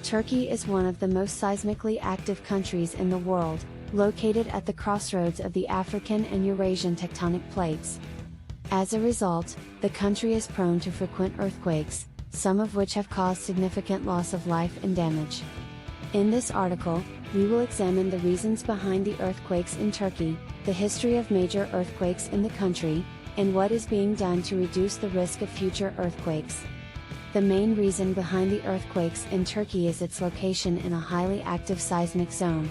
Turkey is one of the most seismically active countries in the world, located at the crossroads of the African and Eurasian tectonic plates. As a result, the country is prone to frequent earthquakes, some of which have caused significant loss of life and damage. In this article, we will examine the reasons behind the earthquakes in Turkey, the history of major earthquakes in the country, and what is being done to reduce the risk of future earthquakes. The main reason behind the earthquakes in Turkey is its location in a highly active seismic zone.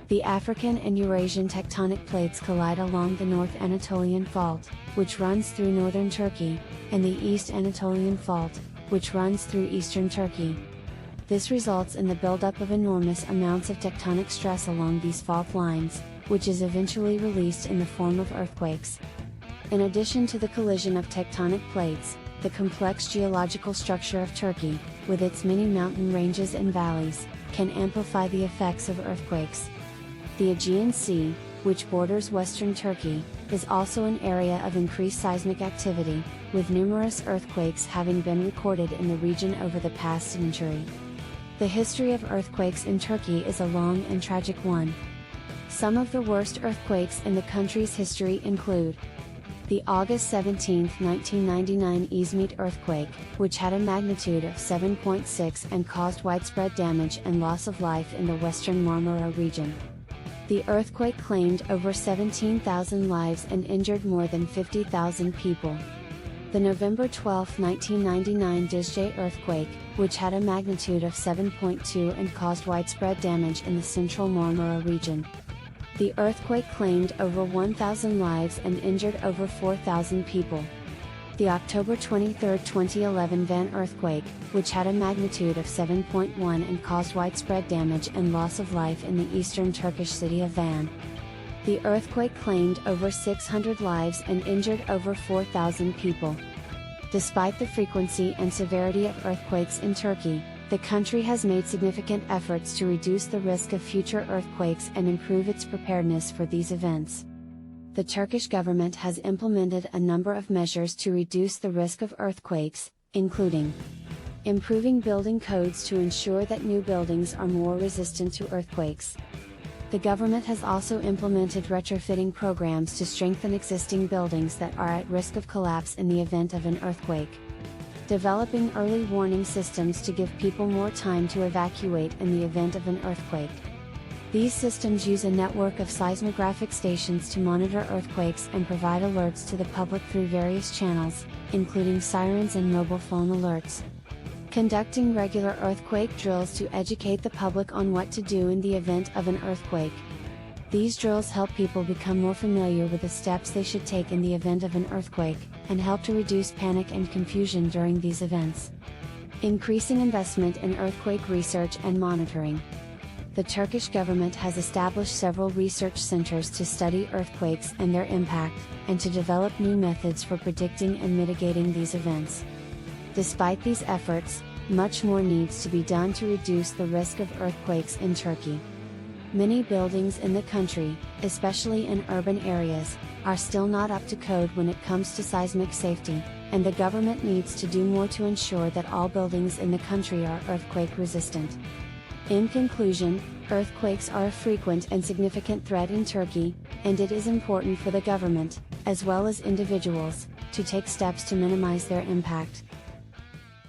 The African and Eurasian tectonic plates collide along the North Anatolian Fault, which runs through northern Turkey, and the East Anatolian Fault, which runs through eastern Turkey. This results in the buildup of enormous amounts of tectonic stress along these fault lines, which is eventually released in the form of earthquakes. In addition to the collision of tectonic plates, the complex geological structure of Turkey, with its many mountain ranges and valleys, can amplify the effects of earthquakes. The Aegean Sea, which borders western Turkey, is also an area of increased seismic activity, with numerous earthquakes having been recorded in the region over the past century. The history of earthquakes in Turkey is a long and tragic one. Some of the worst earthquakes in the country's history include the August 17, 1999 Izmit earthquake, which had a magnitude of 7.6 and caused widespread damage and loss of life in the western Marmara region. The earthquake claimed over 17,000 lives and injured more than 50,000 people. The November 12, 1999 Düzce earthquake, which had a magnitude of 7.2 and caused widespread damage in the central Marmara region. The earthquake claimed over 1,000 lives and injured over 4,000 people. The October 23, 2011 Van earthquake, which had a magnitude of 7.1 and caused widespread damage and loss of life in the eastern Turkish city of Van. The earthquake claimed over 600 lives and injured over 4,000 people. Despite the frequency and severity of earthquakes in Turkey, the country has made significant efforts to reduce the risk of future earthquakes and improve its preparedness for these events. The Turkish government has implemented a number of measures to reduce the risk of earthquakes, including improving building codes to ensure that new buildings are more resistant to earthquakes. The government has also implemented retrofitting programs to strengthen existing buildings that are at risk of collapse in the event of an earthquake. Developing early warning systems to give people more time to evacuate in the event of an earthquake. These systems use a network of seismographic stations to monitor earthquakes and provide alerts to the public through various channels, including sirens and mobile phone alerts. Conducting regular earthquake drills to educate the public on what to do in the event of an earthquake. These drills help people become more familiar with the steps they should take in the event of an earthquake, and help to reduce panic and confusion during these events. Increasing investment in earthquake research and monitoring. The Turkish government has established several research centers to study earthquakes and their impact, and to develop new methods for predicting and mitigating these events. Despite these efforts, much more needs to be done to reduce the risk of earthquakes in Turkey. Many buildings in the country, especially in urban areas, are still not up to code when it comes to seismic safety, and the government needs to do more to ensure that all buildings in the country are earthquake resistant. In conclusion, earthquakes are a frequent and significant threat in Turkey, and it is important for the government, as well as individuals, to take steps to minimize their impact.